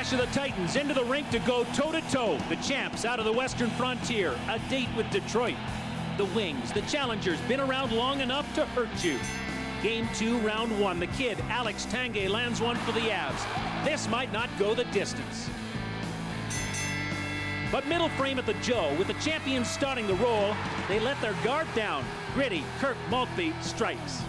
Clash of the Titans into the rink to go toe-to-toe. The champs out of the Western Frontier. A date with Detroit. The Wings, the challengers, been around long enough to hurt you. Game 2, round 1. The kid, Alex Tanguay, lands one for the Avs. This might not go the distance. But middle frame at the Joe, with the champions starting the roll, they let their guard down. Gritty, Kirk Maltby strikes.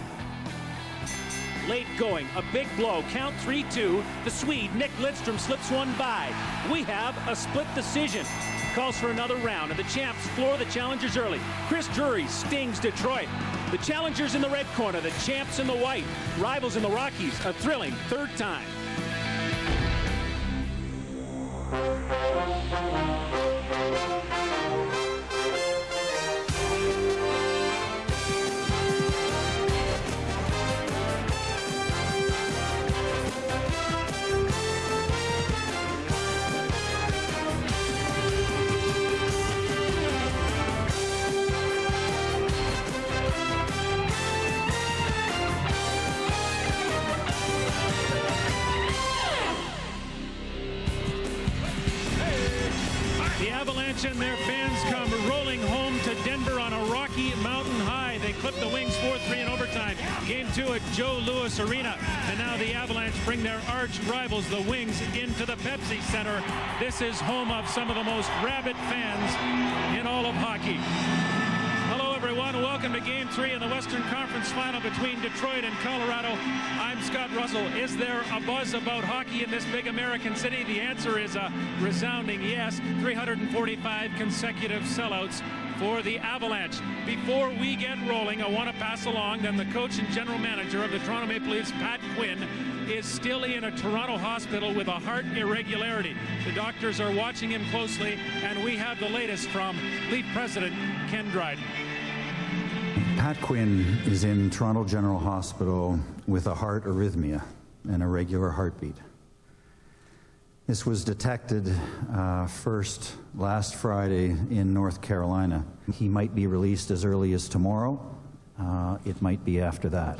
Late going, a big blow, count 3-2. The Swede, Nick Lidstrom, slips one by. We have a split decision. Calls for another round, and the champs floor the challengers early. Chris Drury stings Detroit. The challengers in the red corner, the champs in the white. Rivals in the Rockies, a thrilling third time. And their fans come rolling home to Denver on a Rocky Mountain high. They clip the Wings 4-3 in overtime. Game 2 at Joe Louis Arena. And now the Avalanche bring their arch rivals, the Wings, into the Pepsi Center. This is home of some of the most rabid fans in all of hockey. Hello, everyone. Welcome to Game 3 in the Western Conference Final between Detroit and Colorado. I'm Scott Russell. Is there a buzz about hockey in this big American city? The answer is a resounding yes. 345 consecutive sellouts for the Avalanche. Before we get rolling, I want to pass along then the coach and general manager of the Toronto Maple Leafs, Pat Quinn, is still in a Toronto hospital with a heart irregularity. The doctors are watching him closely, and we have the latest from Leaf president Ken Dryden. Pat Quinn is in Toronto General Hospital with a heart arrhythmia, an irregular heartbeat. This was detected first last Friday in North Carolina. He might be released as early as tomorrow. It might be after that.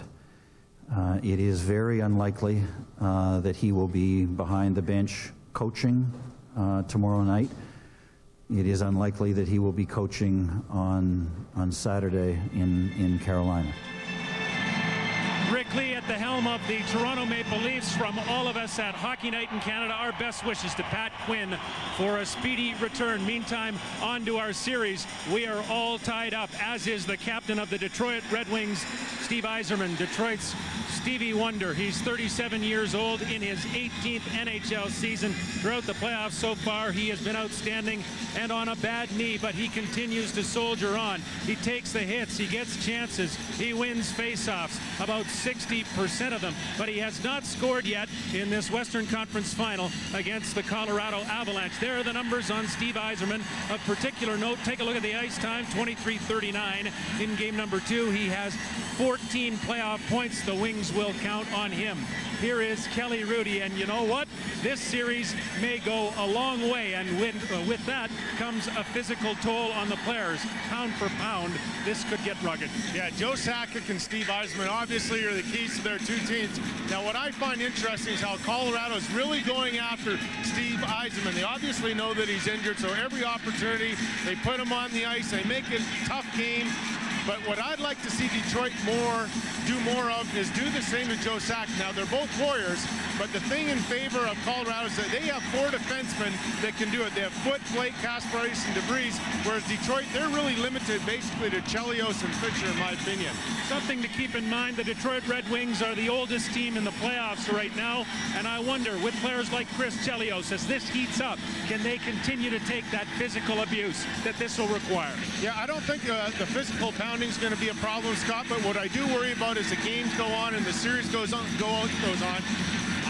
It is very unlikely that he will be behind the bench coaching tomorrow night. It is unlikely that he will be coaching on Saturday in Carolina. Rick Lee at the helm of the Toronto Maple Leafs. From all of us at Hockey Night in Canada, our best wishes to Pat Quinn for a speedy return. Meantime, on to our series. We are all tied up, as is the captain of the Detroit Red Wings, Steve Yzerman, Detroit's Stevie Wonder. He's 37 years old in his 18th NHL season. Throughout the playoffs so far, he has been outstanding and on a bad knee, but he continues to soldier on. He takes the hits, he gets chances, he wins faceoffs, about 60% of them, but he has not scored yet in this Western Conference Final against the Colorado Avalanche. There are the numbers on Steve Yzerman. Of particular note, take a look at the ice time, 23:39 in game number 2. He has 14 playoff points. The Wings will count on him. Here is Kelly Rudy, and you know what? This series may go a long way, and with that comes a physical toll on the players. Pound for pound, this could get rugged. Yeah, Joe Sakic and Steve Yzerman obviously are the keys to their two teams. Now, what I find interesting is how Colorado is really going after Steve Yzerman. They obviously know that he's injured, so every opportunity, they put him on the ice, they make it a tough game. But what I'd like to see Detroit do more of is do the same to Joe Sakic. Now, they're both Warriors, but the thing in favor of Colorado is that they have 4 defensemen that can do it. They have Foote, Blake, Kasparis, and DeVries, whereas Detroit, they're really limited basically to Chelios and Fischer, in my opinion. Something to keep in mind, the Detroit Red Wings are the oldest team in the playoffs right now, and I wonder, with players like Chris Chelios, as this heats up, can they continue to take that physical abuse that this will require? Yeah, I don't think the physical pounding is going to be a problem, Scott, but what I do worry about as the games go on and the series goes on,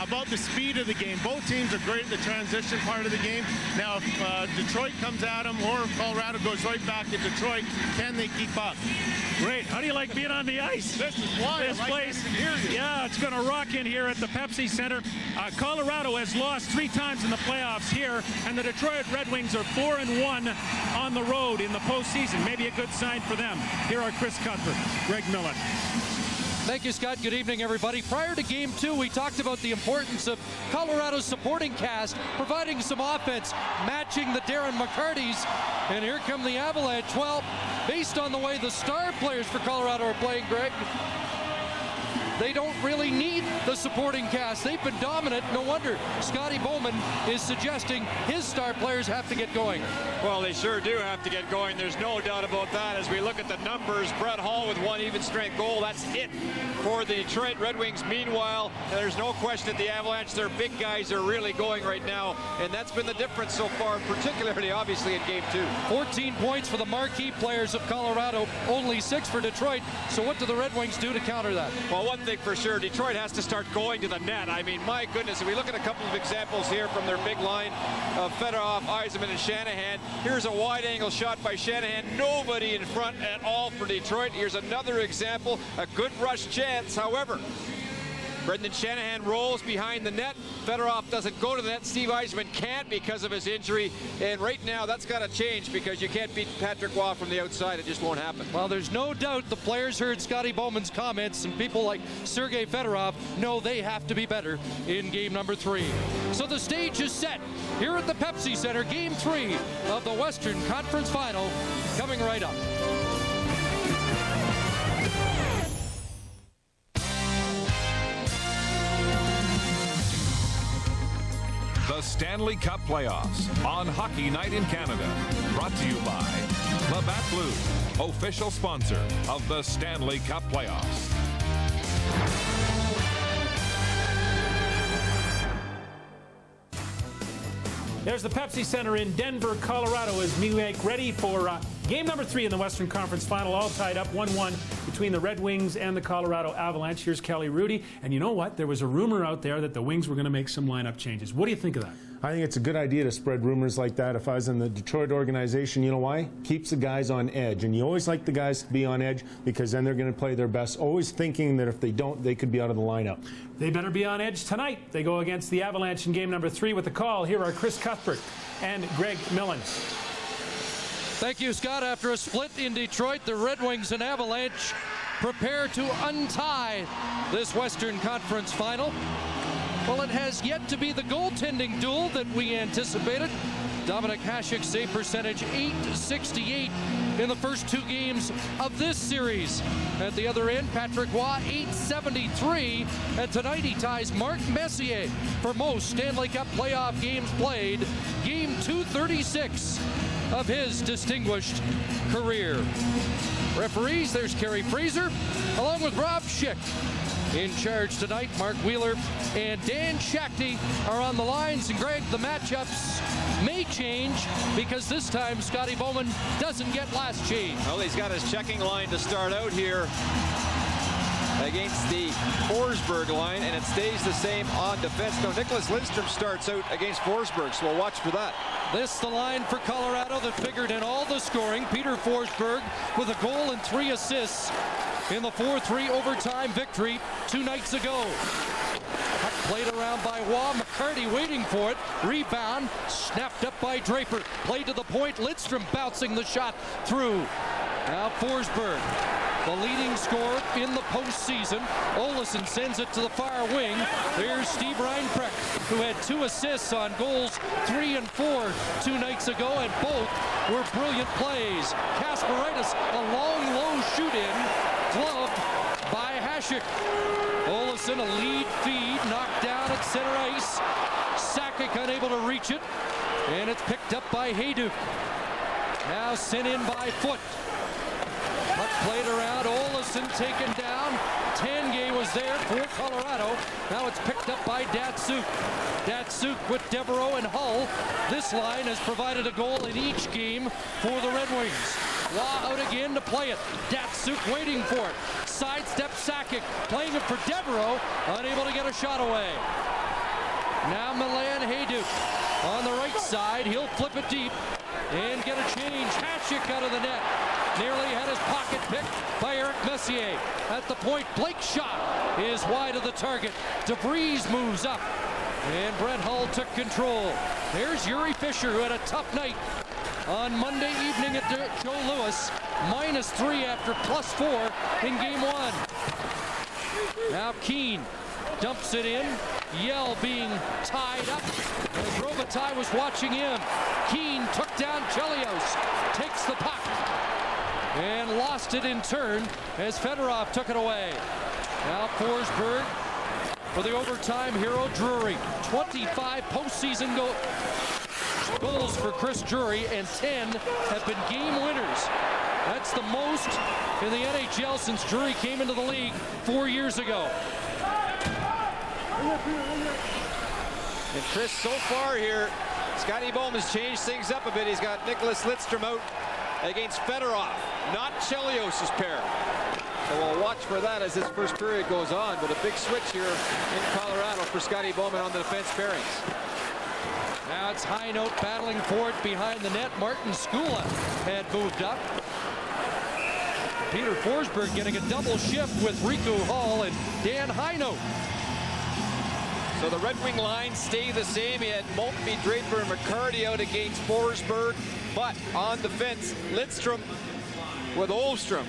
about the speed of the game. Both teams are great at the transition part of the game. Now, if Detroit comes at them or if Colorado goes right back to Detroit, can they keep up? Great. How do you like being on the ice? This is why this I like place. to hear you. Yeah, it's going to rock in here at the Pepsi Center. Colorado has lost 3 times in the playoffs here, and the Detroit Red Wings are 4-1 on the road in the postseason. Maybe a good sign for them. Here are Chris Cuthbert, Greg Millen. Thank you, Scott. Good evening, everybody. Prior to Game 2, we talked about the importance of Colorado's supporting cast providing some offense, matching the Darren McCartys. And here come the Avalanche. Well, based on the way the star players for Colorado are playing, Greg, they don't really need the supporting cast. They've been dominant. No wonder Scotty Bowman is suggesting his star players have to get going. Well, they sure do have to get going. There's no doubt about that. As we look at the numbers, Brett Hull with one even strength goal. That's it for the Detroit Red Wings. Meanwhile, there's no question that the Avalanche, their big guys are really going right now. And that's been the difference so far, particularly obviously in Game 2. 14 points for the marquee players of Colorado, only 6 for Detroit. So what do the Red Wings do to counter that? Well, one thing for sure, Detroit has to start going to the net. I mean, my goodness, if we look at a couple of examples here from their big line of Fedorov, Yzerman, and Shanahan. Here's a wide-angle shot by Shanahan. Nobody in front at all for Detroit. Here's another example, a good rush chance. However, Brendan Shanahan rolls behind the net. Fedorov doesn't go to the net. Steve Yzerman can't because of his injury. And right now, that's got to change because you can't beat Patrick Roy from the outside. It just won't happen. Well, there's no doubt the players heard Scotty Bowman's comments, and people like Sergei Fedorov know they have to be better in game number 3. So the stage is set here at the Pepsi Center. Game 3 of the Western Conference Final coming right up. The Stanley Cup Playoffs on Hockey Night in Canada. Brought to you by Labatt Blue, official sponsor of the Stanley Cup Playoffs. There's the Pepsi Center in Denver, Colorado, as we make ready for game number 3 in the Western Conference Final, all tied up 1-1 between the Red Wings and the Colorado Avalanche. Here's Kelly Rudy. And you know what? There was a rumor out there that the Wings were going to make some lineup changes. What do you think of that? I think it's a good idea to spread rumors like that. If I was in the Detroit organization, you know why? Keeps the guys on edge. And you always like the guys to be on edge because then they're going to play their best, always thinking that if they don't, they could be out of the lineup. They better be on edge tonight. They go against the Avalanche in game number 3 with the call. Here are Chris Cuthbert and Greg Millen. Thank you, Scott. After a split in Detroit, the Red Wings and Avalanche prepare to untie this Western Conference Final. Well, it has yet to be the goaltending duel that we anticipated. Dominik Hasek's save percentage .868 in the first 2 games of this series. At the other end, Patrick Roy, .873. And tonight he ties Mark Messier for most Stanley Cup playoff games played. Game 236 of his distinguished career. Referees, there's Kerry Fraser, along with Rob Schick. In charge tonight, Mark Wheeler and Dan Shakty are on the lines. And Greg, the matchups may change because this time Scotty Bowman doesn't get last change. Well, he's got his checking line to start out here against the Forsberg line, and it stays the same on defense. Now, Nicholas Lindstrom starts out against Forsberg, so we'll watch for that. This the line for Colorado that figured in all the scoring. Peter Forsberg with a goal and 3 assists in the 4-3 overtime victory 2 nights ago. Puck played around by Roy. McCarty waiting for it. Rebound snapped up by Draper. Played to the point. Lidstrom bouncing the shot through. Now Forsberg, the leading scorer in the postseason. Olesen sends it to the far wing. There's Steve Reinprecht, who had 2 assists on goals 3 and 4 2 nights ago, and both were brilliant plays. Kasparaitis, a long, low shoot-in, gloved by Hasek. Olesen, a lead feed, knocked down at center ice. Sakic unable to reach it, and it's picked up by Hejduk. Now sent in by Foot. Puck played around, Olesen taken down. Tanguay was there for Colorado. Now it's picked up by Datsuk. Datsuk with Devereaux and Hull. This line has provided a goal in each game for the Red Wings. Roy out again to play it. Datsuk waiting for it. Sidestep Sakic, playing it for Devereaux, unable to get a shot away. Now Milan Hejduk on the right side. He'll flip it deep and get a change. Hasek out of the net. Nearly had his pocket picked by Eric Messier. At the point, Blake's shot is wide of the target. DeVries moves up, and Brett Hull took control. There's Yuri Fisher, who had a tough night on Monday evening at Joe Louis. -3 after +4 in game 1. Now Keene dumps it in. Yell being tied up as Robitaille was watching him. Keene took down Chelios, takes the puck, and lost it in turn as Fedorov took it away. Now Forsberg for the overtime hero Drury. 25 postseason goals for Chris Drury, and 10 have been game winners. That's the most in the NHL since Drury came into the league 4 years ago. And Chris, so far here, Scotty Bowman's changed things up a bit. He's got Nicholas Lidstrom out against Fedorov, not Chelios' pair. So we'll watch for that as this first period goes on. But a big switch here in Colorado for Scotty Bowman on the defense pairings. Now it's Heinote battling for it behind the net. Martin Skula had moved up. Peter Forsberg getting a double shift with Riku Hall and Dan Heinote. So the Red Wing line stay the same. He had Maltby, Draper, and McCarty out against Forsberg. But on defense, Lidstrom with Olsen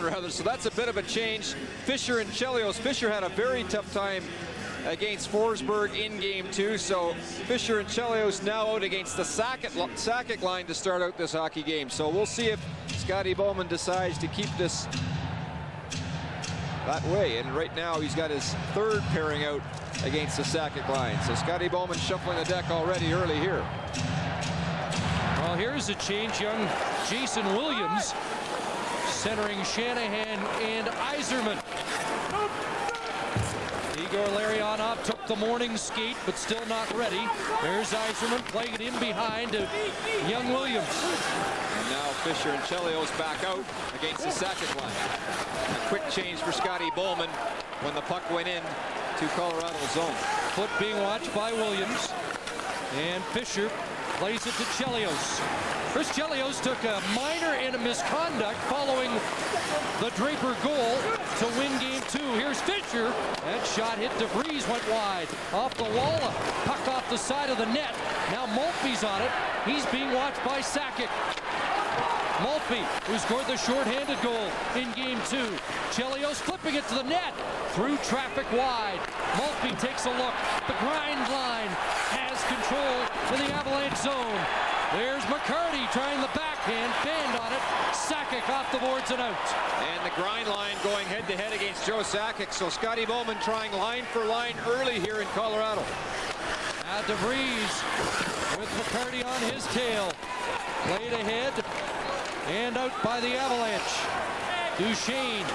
rather. So that's a bit of a change. Fisher and Chelios. Fisher had a very tough time against Forsberg in game 2. So Fisher and Chelios now out against the Sakic line to start out this hockey game. So we'll see if Scotty Bowman decides to keep this that way. And right now he's got his third pairing out against the Sakic line. So Scotty Bowman shuffling the deck already early here. Well, here's a change. Young Jason Williams centering Shanahan and Yzerman. Igor Larionov took the morning skate, but still not ready. There's Yzerman playing it in behind to young Williams. And now Fisher and Chelios back out against the Sakic line. A quick change for Scotty Bowman when the puck went in to Colorado zone. Foot being watched by Williams. And Fisher plays it to Chelios. Chris Chelios took a minor and a misconduct following the Draper goal to win game 2. Here's Fisher. That shot hit DeVries, went wide. Off the wall, a puck off the side of the net. Now Maltby's on it. He's being watched by Sakic. Maltby, who scored the shorthanded goal in game 2. Chelios flipping it to the net. Through traffic wide. Maltby takes a look. The grind line has control in the Avalanche zone. There's McCarty trying the backhand, banned on it. Sakic off the boards and out. And the grind line going head-to-head against Joe Sakic. So Scotty Bowman trying line for line early here in Colorado. Now DeVries with McCarty on his tail. Played ahead and out by the Avalanche. Duchesne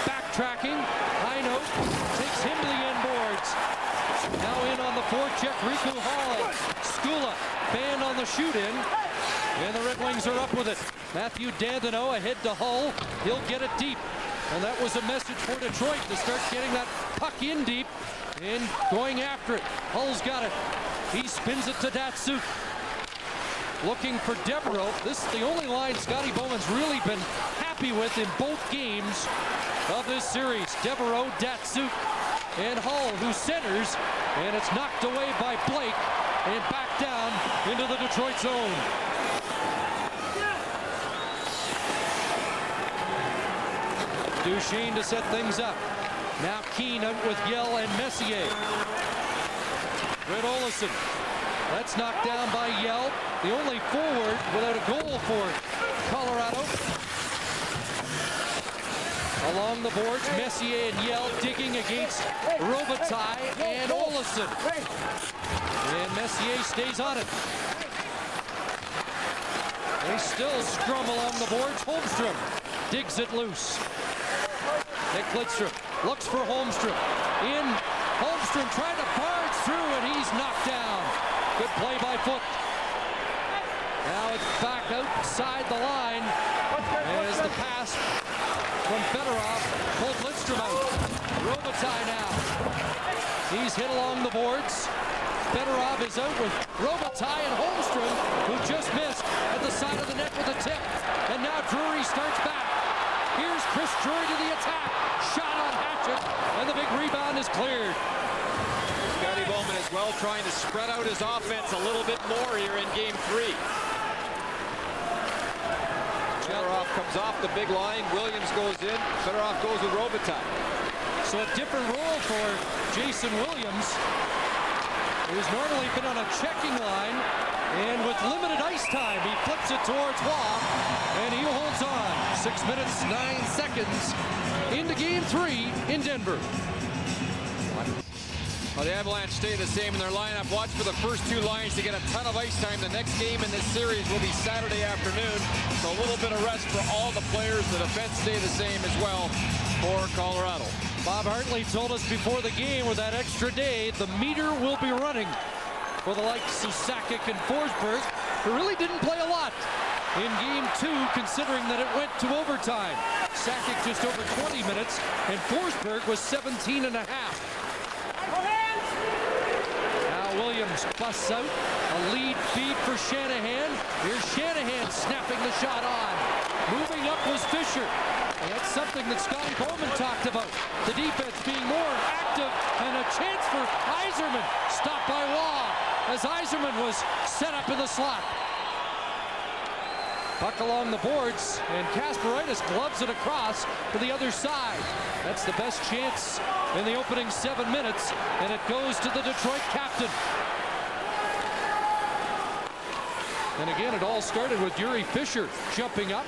backtracking. Heinote takes him to the end boards. Now in on the forecheck, Riku Hall. Skula banned on the shoot-in. And the Red Wings are up with it. Matthew Dandino ahead to Hull. He'll get it deep. And that was a message for Detroit to start getting that puck in deep and going after it. Hull's got it. He spins it to Datsuk. Looking for Devereaux. This is the only line Scotty Bowman's really been happy with in both games of this series. Devereaux, Datsuk, and Hull, who centers, and it's knocked away by Blake and back down into the Detroit zone. Duchesne to set things up. Now Keene out with Yell and Messier. Red Olesen. That's knocked down by Yell. The only forward without a goal for Colorado. Along the boards, Messier and Yell digging against Robitaille and Olesen. And Messier stays on it. They still scrum along the boards. Holmstrom digs it loose. Nick Lidstrom looks for Holmstrom. In, Holmstrom trying to barge through, and he's knocked down. Good play by Foot. Now it's back outside the line as the pass from Fedorov pulled Lidstrom out. Robitaille now. He's hit along the boards. Fedorov is out with Robitaille and Holmstrom, who just missed at the side of the net with a tip. And now Drury starts back. Here's Chris Drury to the attack. Shot on Hatchet, and the big rebound is cleared. Scotty Bowman as well trying to spread out his offense a little bit more here in game 3. Fedorov comes off the big line. Williams goes in. Fedorov goes with Robitaille. So a different role for Jason Williams, who's normally been on a checking line. And with limited ice time, he flips it towards Waugh, and he holds on. 6 minutes, 9 seconds into Game 3 in Denver. Well, the Avalanche stay the same in their lineup. Watch for the first two lines to get a ton of ice time. The next game in this series will be Saturday afternoon. So a little bit of rest for all the players. The defense stay the same as well for Colorado. Bob Hartley told us before the game, with that extra day, the meter will be running for the likes of Sakic and Forsberg, who really didn't play a lot in Game 2, considering that it went to overtime. Sakic just over 20 minutes, and Forsberg was 17 and a half. Williams busts out a lead feed for Shanahan. Here's Shanahan snapping the shot on. Moving up was Fisher. And that's something that Scotty Bowman talked about. The defense being more active, and a chance for Yzerman. Stopped by Waugh as Yzerman was set up in the slot. Puck along the boards, and Kasparaitis gloves it across to the other side. That's the best chance in the opening 7 minutes, and it goes to the Detroit captain. And again, it all started with Yuri Fisher jumping up.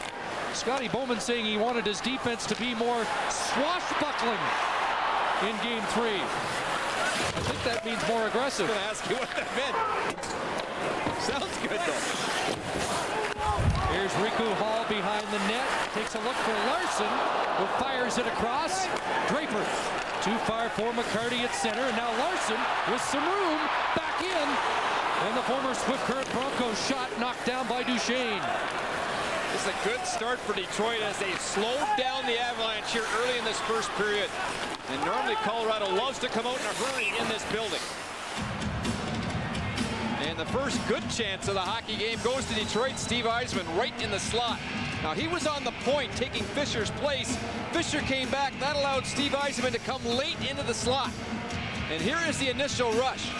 Scotty Bowman saying he wanted his defense to be more swashbuckling in Game 3. I think that means more aggressive. I'm going to ask you what that meant. Sounds good, though. Here's Riku Hall behind the net. Takes a look for Larson, who fires it across. Draper, too far for McCarty at center. And now Larson with some room back in. And the former Swift Current Broncos shot knocked down by Duchesne. This is a good start for Detroit as they slowed down the Avalanche here early in this first period. And normally Colorado loves to come out in a hurry in this building. And the first good chance of the hockey game goes to Detroit. Steve Yzerman right in the slot. Now he was on the point taking Fisher's place. Fisher came back. That allowed Steve Yzerman to come late into the slot. And here is the initial rush.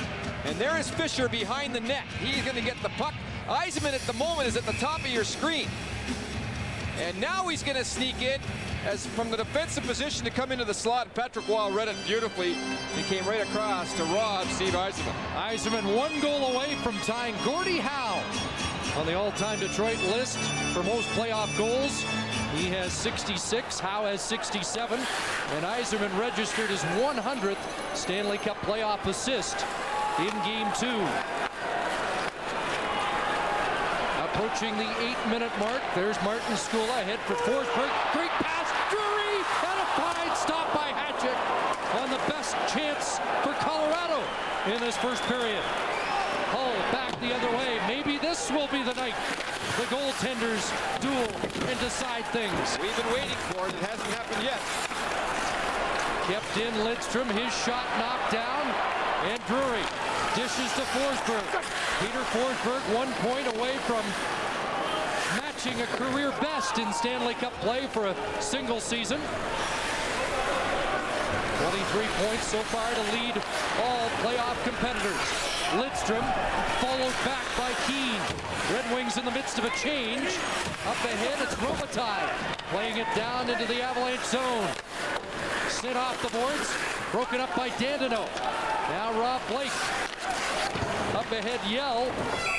And there is Fisher behind the net. He's going to get the puck. Yzerman at the moment is at the top of your screen. And now he's going to sneak in as from the defensive position to come into the slot. Patrick Waugh read it beautifully. He came right across to rob Steve Yzerman. Yzerman 1 goal away from tying Gordie Howe on the all-time Detroit list for most playoff goals. He has 66, Howe has 67, and Yzerman registered his 100th Stanley Cup playoff assist in Game 2. Approaching the 8-minute mark. There's Martin Skula ahead for Forsberg. Great pass. Drury, and a fine stop by Hatchett on the best chance for Colorado in this first period. Hull back the other way. Maybe this will be the night the goaltenders duel and decide things. We've been waiting for it. It hasn't happened yet. Kept in Lidstrom. His shot knocked down. And Drury dishes to Forsberg. Peter Forsberg 1 point away from matching a career best in Stanley Cup play for a single season. 23 points so far to lead all playoff competitors. Lidstrom followed back by Keane. Red Wings in the midst of a change. Up ahead, it's Robitaille playing it down into the Avalanche zone. Sent off the boards, broken up by Dandino. Now Rob Blake. Up ahead, Yell,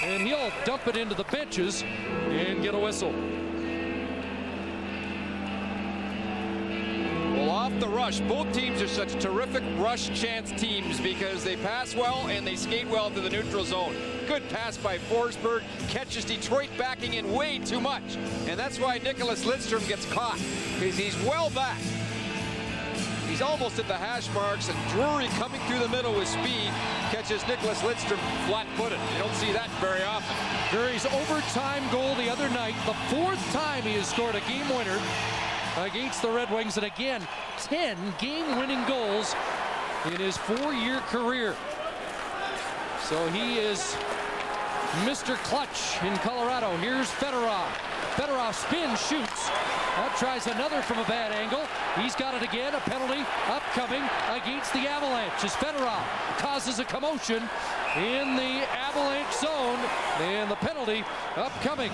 and he'll dump it into the benches and get a whistle. Well, off the rush, both teams are such terrific rush chance teams because they pass well and they skate well to the neutral zone. Good pass by Forsberg, catches Detroit backing in way too much. And that's why Nicholas Lidstrom gets caught, because he's well back. He's almost at the hash marks, and Drury coming through the middle with speed catches Nicholas Lidstrom flat-footed. You don't see that very often. Drury's overtime goal the other night, the 4th time he has scored a game winner against the Red Wings, and again, 10 game-winning goals in his 4-year career. So he is Mr. Clutch in Colorado. Here's Fedorov. Fedorov spins, shoots. Now tries another from a bad angle. He's got it again. A penalty upcoming against the Avalanche as Fedorov causes a commotion in the Avalanche zone. And the penalty upcoming.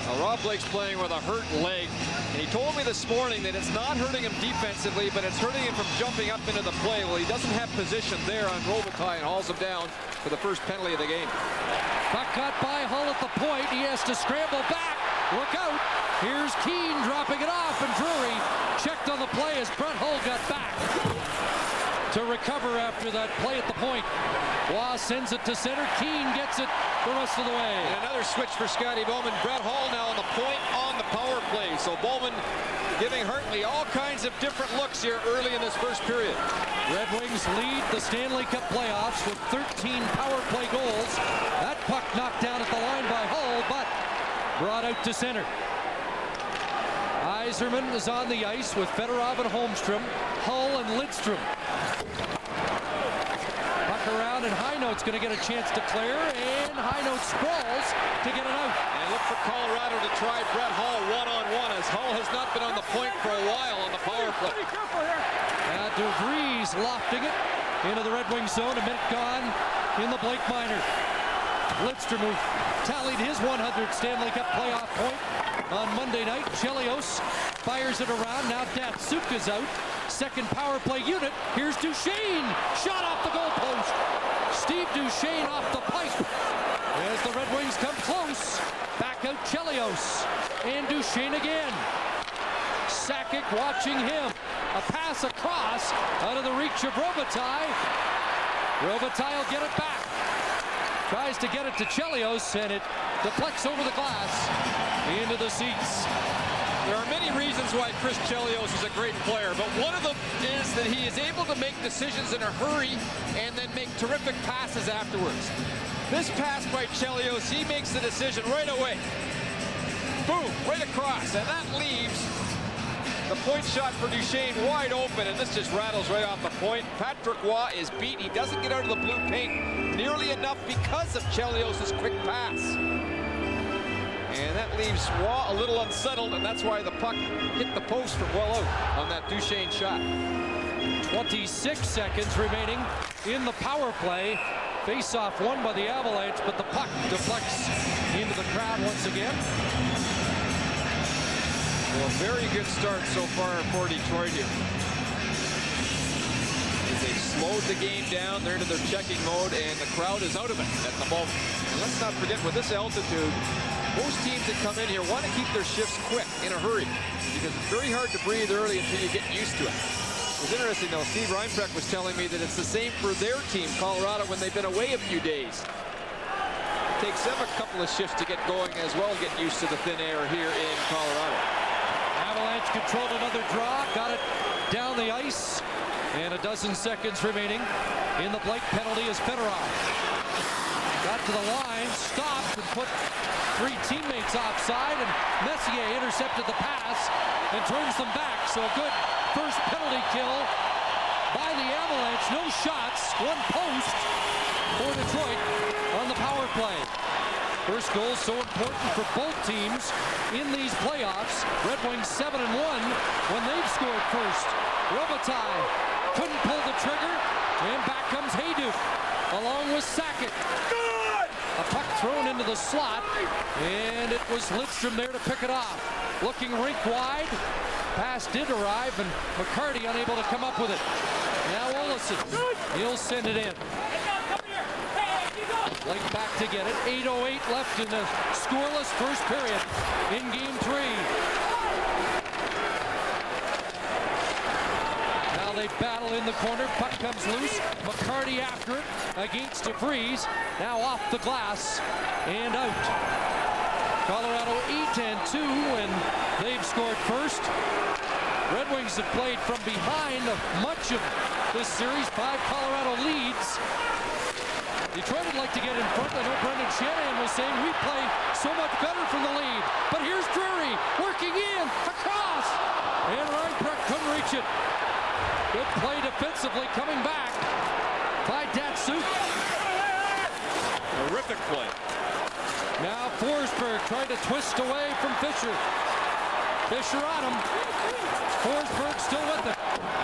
Now Rob Blake's playing with a hurt leg. And he told me this morning that it's not hurting him defensively, but it's hurting him from jumping up into the play. Well, he doesn't have position there on Robitaille and hauls him down for the first penalty of the game. Puck caught by Hull at the point. He has to scramble back. Look out. Here's Keane dropping it off, and Drury checked on the play as Brett Hull got back to recover after that play at the point. Waugh sends it to center. Keane gets it the rest of the way. And another switch for Scotty Bowman. Brett Hull now on the point on the power play. So Bowman giving Hartley all kinds of different looks here early in this first period. Red Wings lead the Stanley Cup playoffs with 13 power play goals. That puck knocked down at the line by Hull, but brought out to center. Yzerman is on the ice with Fedorov and Holmstrom, Hull and Lidstrom. Puck around, and Highnote's going to get a chance to clear, and Highnote sprawls to get it out. And look for Colorado to try Brett Hull one-on-one, as Hull has not been on the point for a while on the power play. DeVries lofting it into the Red Wing zone. A minute gone in the Blake Minor. Lidstrom, who tallied his 100th Stanley Cup playoff point on Monday night. Chelios fires it around. Now Datsyuk's out. Second power play unit. Here's Duchesne. Shot off the goalpost. Steve Duchesne off the pipe. As the Red Wings come close. Back out Chelios. And Duchesne again. Sakic watching him. A pass across out of the reach of Robitaille. Robitaille will get it back. Tries to get it to Chelios, and it deflects over the glass into the seats. There are many reasons why Chris Chelios is a great player, but one of them is that he is able to make decisions in a hurry and then make terrific passes afterwards. This pass by Chelios, he makes the decision right away. Boom, right across, and that leaves the point shot for Duchesne wide open, and this just rattles right off the point. Patrick Waugh is beat. He doesn't get out of the blue paint nearly enough because of Chelios' quick pass. And that leaves Waugh a little unsettled, and that's why the puck hit the post from well out on that Duchesne shot. 26 seconds remaining in the power play. Face-off won by the Avalanche, but the puck deflects into the crowd once again. Well, a very good start so far for Detroit here. As they've slowed the game down, they're into their checking mode, and the crowd is out of it at the moment. And let's not forget, with this altitude, most teams that come in here want to keep their shifts quick, in a hurry, because it's very hard to breathe early until you get used to it. It was interesting, though. Steve Reinprecht was telling me that it's the same for their team, Colorado, when they've been away a few days. It takes them a couple of shifts to get going as well, get used to the thin air here in Colorado. Avalanche controlled another draw, got it down the ice, and a dozen seconds remaining in the Blake penalty as Fedorov got to the line, stopped, and put three teammates offside, and Messier intercepted the pass and turns them back. So a good first penalty kill by the Avalanche. No shots, one post for Detroit on the power play. First goal so important for both teams in these playoffs. Red Wings 7-1 when they've scored first. Robitaille couldn't pull the trigger, and back comes Hayduk along with Sakic. A puck thrown into the slot, and it was Lidstrom there to pick it off. Looking rink wide, pass did arrive, and McCarty unable to come up with it. Now Olesen, he'll send it in. Blake back to get it. 8:08 left in the scoreless first period in Game 3. Now they battle in the corner. Puck comes loose. McCarty after it against DeVries. Now off the glass and out. Colorado 8-2 when they've scored first. Red Wings have played from behind much of this series. 5 Colorado leads. Detroit would like to get in front. I know Brendan Shanahan was saying we play so much better from the lead. But here's Drury working in, across, and Reinprecht couldn't reach it. Good play defensively coming back by Datsyuk. Terrific play. Now Forsberg tried to twist away from Fisher. Fisher on him. Forsberg still with it.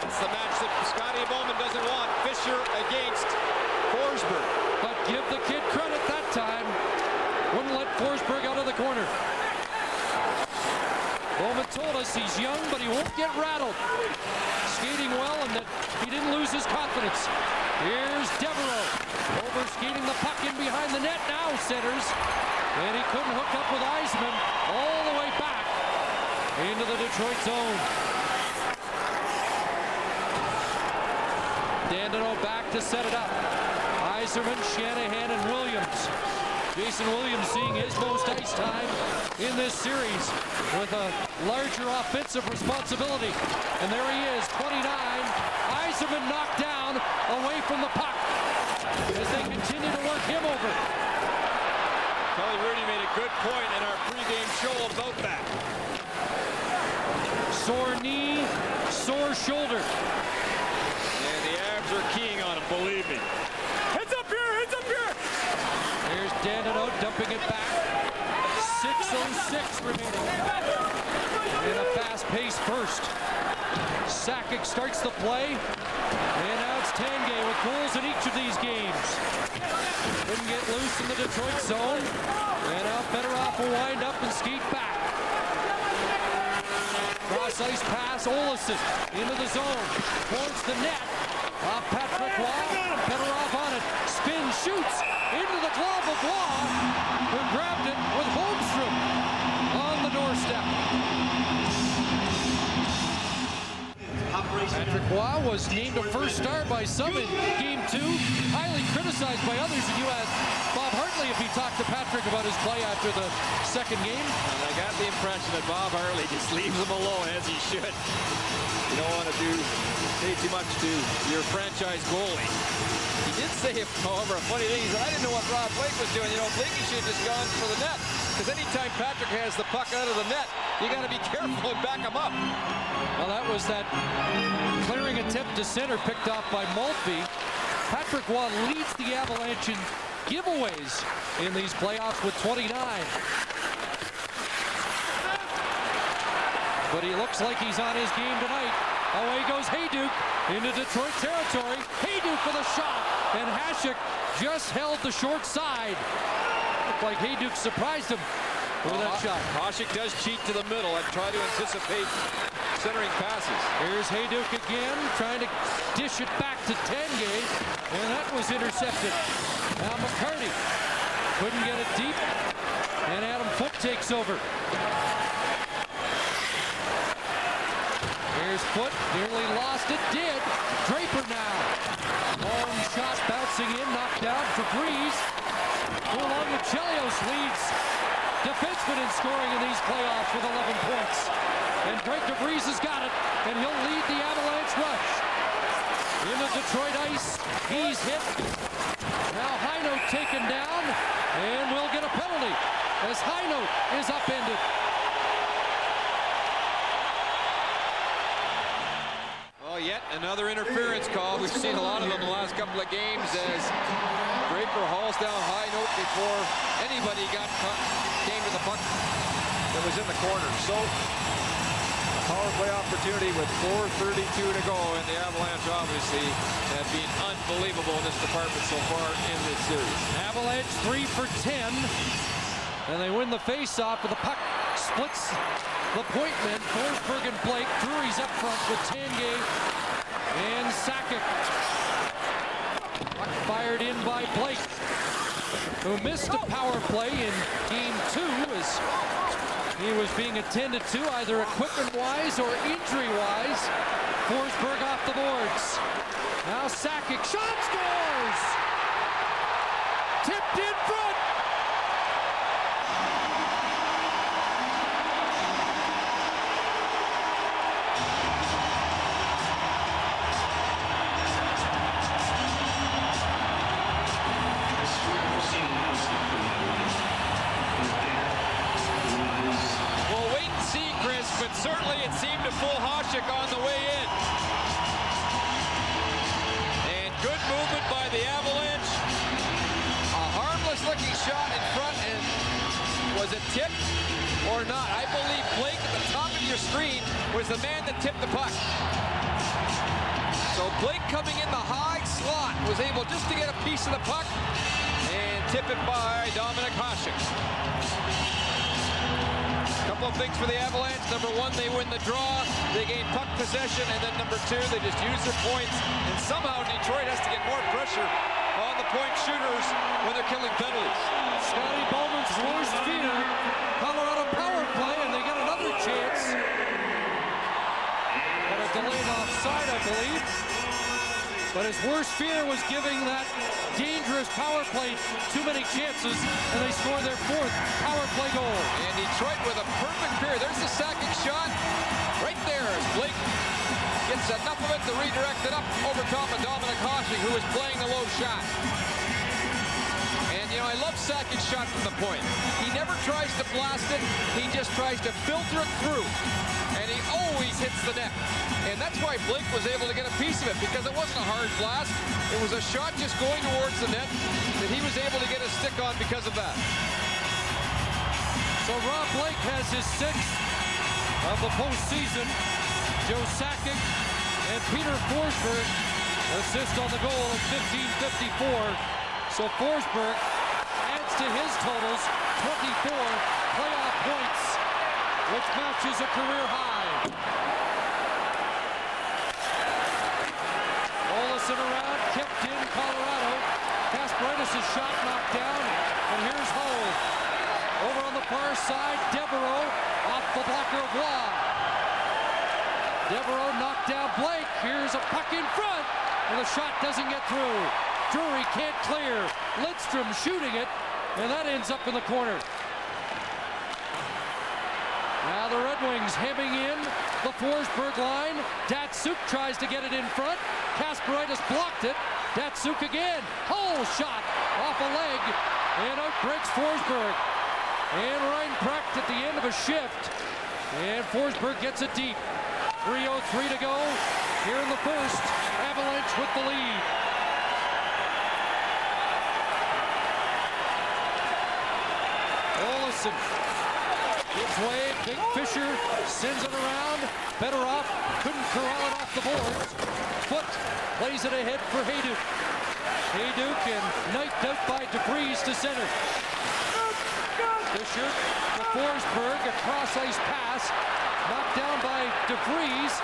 It's the match that Scotty Bowman doesn't want. Fisher against Forsberg. But give the kid credit that time. Wouldn't let Forsberg out of the corner. Bowman told us he get rattled. Skating well, and that he didn't lose his confidence. Here's Devereaux. Over skating the puck in behind the net now, centers. And he couldn't hook up with Yzerman all the way back into the Detroit zone. Dandenault back to set it up. Yzerman, Shanahan, and Williams. Jason Williams seeing his most ice time in this series with a larger offensive responsibility. And there he is, 29. Yzerman knocked down away from the puck as they continue to work him over. Kelly Rooney made a good point in our pregame show about that. Sore knee, sore shoulder. And the Avs are keying on him, believe me. Heads up here, heads up here. Here's Dandenault dumping it back. 6:06 remaining. In a fast-paced first. Sakic starts the play. And now it's Tanguay with goals in each of these games. Couldn't get loose in the Detroit zone. And now Fedorov will wind up and skate back. Cross-ice pass, Olesen into the zone. Towards the net. Off Patrick Waugh. Fedorov on it. Spin, shoots into the glove of Waugh, who grabbed it with Holmstrom on the doorstep. Patrick Waugh was named a first star by some in Game 2, highly criticized by others. And you asked Bob Hartley if he talked to Patrick about his play after the second game. And I got the impression that Bob Hartley just leaves him alone, as he should. You don't want to say too much to your franchise goalie. He did say, however, a funny thing. He said, I didn't know what Rob Blake was doing. You know, Blakey should have just gone for the net. Because anytime Patrick has the puck out of the net, you got to be careful and back him up. Well, that was that clearing attempt to center picked off by Maltby. Patrick Waugh leads the Avalanche in giveaways in these playoffs with 29. But he looks like he's on his game tonight. Away goes Hayduk into Detroit territory. Hayduk with a shot, and Hasek just held the short side. Looked like Hayduk surprised him with that shot. Hasek does cheat to the middle and try to anticipate centering passes. Here's Hayduk again, trying to dish it back to Tanguay, and that was intercepted. Now McCarty couldn't get it deep, and Adam Foote takes over. Here's Foote, nearly lost it, did. Draper now. Long shot bouncing in, knocked down for Breeze. Go along with Chelios leads defenseman in scoring in these playoffs with 11 points. And Greg DeVries has got it, and he'll lead the Avalanche rush. Into Detroit ice, he's hit. Now Heinold taken down, and will get a penalty as Heinold is upended. Yet another interference call. We've seen a lot of them in the last couple of games as Draper hauls down Heinold before anybody came to the puck that was in the corner. So a power play opportunity with 4:32 to go, and the Avalanche obviously have been unbelievable in this department so far in this series. Avalanche 3 for 10, and they win the face-off, but the puck splits the point men. Forsberg and Blake. Drury's up front with Tanguay and Sakic. Puck fired in by Blake, who missed a power play in Game 2 as he was being attended to either equipment-wise or injury-wise. Forsberg off the boards. Now Sakic, shot, scores! Tipped in front! Certainly it seemed to fool Hasek on the way in. And good movement by the Avalanche. A harmless looking shot in front, and was it tipped or not? I believe Blake at the top of your screen was the man that tipped the puck. So Blake coming in the high slot was able just to get a piece of the puck and tip it by Dominik Hasek. couple of things for the Avalanche. Number one, they win the draw. They gain puck possession. And then number two, they just use their points. And somehow Detroit has to get more pressure on the point shooters when they're killing penalties. Scotty Bowman's worst fear. Colorado power play, and they get another chance. But a delayed offside, I believe. But his worst fear was giving that dangerous power play too many chances, and they score their fourth power play goal. And Detroit with a perfect period. There's the Sakic shot right there as Blake gets enough of it to redirect it up over top of Dominic Hasek, who is playing a low shot. And, you know, I love Sakic's shot from the point. He never tries to blast it. He just tries to filter it through. And he always hits the net. And that's why Blake was able to get a piece of it, because it wasn't a hard blast. It was a shot just going towards the net that he was able to get a stick on because of that. So Rob Blake has his sixth of the postseason. Joe Sakic and Peter Forsberg assist on the goal at 15:54. So Forsberg adds to his totals 24 playoff points, which matches a career high. Olsen around, kept in Colorado. Kasparaitis' shot knocked down, and here's Hull. Over on the far side, Devereaux off the blocker of Waugh. Devereaux knocked down Blake. Here's a puck in front, and the shot doesn't get through. Drury can't clear. Lidstrom shooting it, and that ends up in the corner. Now the Red Wings hemming in the Forsberg line. Datsuk tries to get it in front. Kasparaitis blocked it. Datsuk again. Hull shot off a leg, and out breaks Forsberg. And Reinprecht at the end of a shift. And Forsberg gets it deep. 3:03 to go here in the first. Avalanche with the lead. Olsen gives way. Big Fisher sends it around. Better off. Couldn't corral it off the boards. Foot plays it ahead for Hayduk. Hayduk and knifed out by DeVries to center. Fisher to Forsberg, a cross-ice pass, knocked down by DeVries.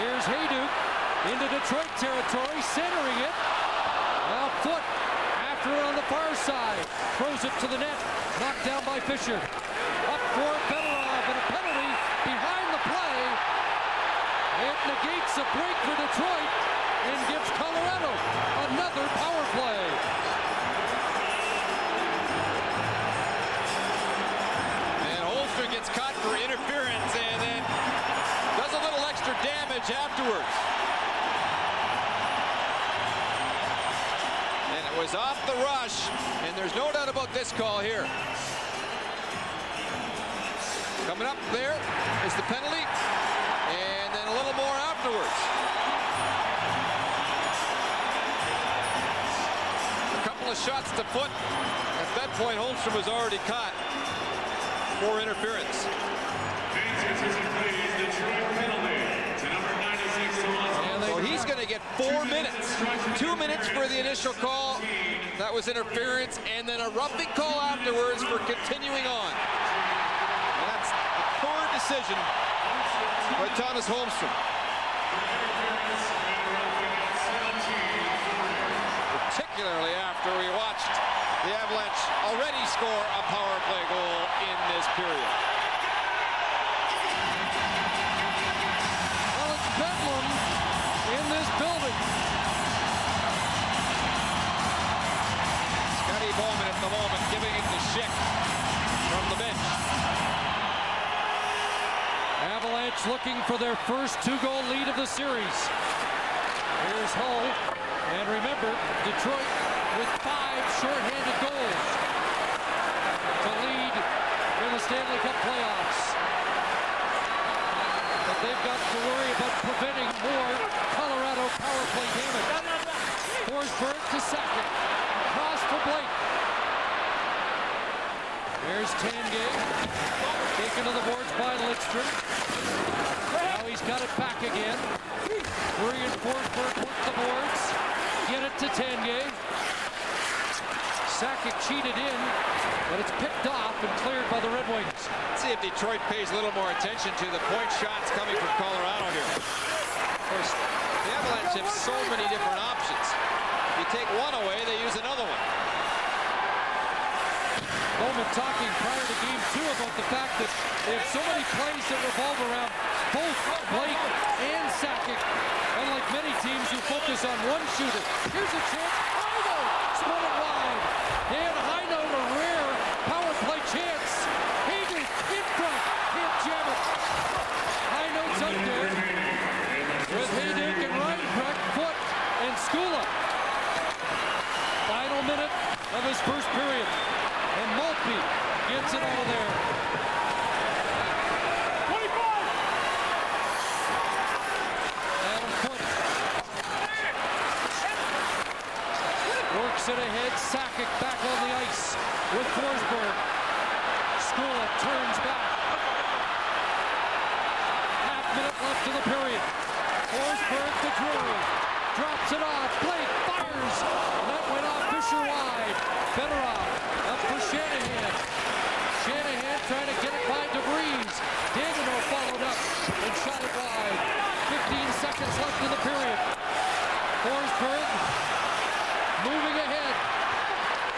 Here's Hayduk into Detroit territory, centering it. Now Foot after it on the far side, throws it to the net, knocked down by Fisher. Up for Fedorov, and a penalty behind the play. It negates a break for Detroit and gives Colorado another power play. Gets caught for interference and then does a little extra damage afterwards. And it was off the rush, and there's no doubt about this call here. Coming up there is the penalty, and then a little more afterwards. A couple of shots to Foot. At that point, Holmstrom was already caught for interference. So he's going to get 4 minutes. 2 minutes for the initial call. That was interference, and then a roughing call afterwards for continuing on. And that's a poor decision by Thomas Holmstrom. Particularly after we watched the Avalanche already score a power play goal in this period. Well, it's bedlam in this building. Scotty Bowman at the moment giving it to Schick from the bench. Avalanche looking for their first 2-goal lead of the series. Here's Hull. And remember, Detroit with 5 shorthanded goals to lead in the Stanley Cup playoffs. But they've got to worry about preventing more Colorado power play damage. Forsberg to Sakic. Cross for Blake. Here's Tanguay. Taken to the boards by Lidstrom. Now he's got it back again. Murray and Forsberg work the boards. Get it to Tanguay. Sakic cheated in, but it's picked off and cleared by the Red Wings. Let's see if Detroit pays a little more attention to the point shots coming from Colorado here. Of course, the Avalanche have so many different options. You take one away, they use another one. Bowman talking prior to game 2 about the fact that they have so many plays that revolve around both Blake and Sakic, unlike many teams who focus on one shooter. Here's a chance. Heino spun it wide. Dan Heino, a rare power play chance. Hager in front. Can't jam it. Heino's up there with Hayduk and Reinprecht, Foot, and Skula. Final minute of his first period. And Maltby gets it out of there. 25! Adam Foote works it ahead. Sakic back on the ice with Forsberg. Skula turns back. Half-minute left in the period. Forsberg to Drury. Drops it off. Blake fires. That went off Fisher wide. Fedorov up for Shanahan. Shanahan trying to get it by DeVries. Dagenor followed up and shot it wide. 15 seconds left in the period. Forsberg moving ahead.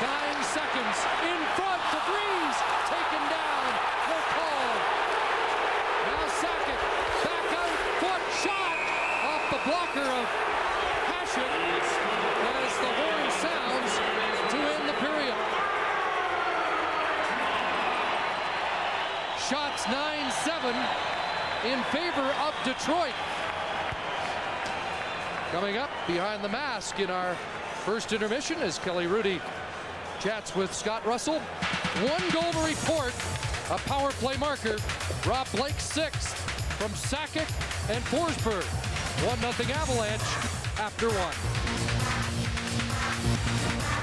Dying seconds. In front. DeVries taken down. No call. Now Sakic back out. Foot shot off the blocker of Hasek as the horn sounds to end the period. Shots 9-7 in favor of Detroit. Coming up behind the mask in our first intermission as Kelly Hrudey chats with Scott Russell. 1 goal to report, a power play marker. Rob Blake 6th from Sakic and Forsberg. 1-0 Avalanche after 1.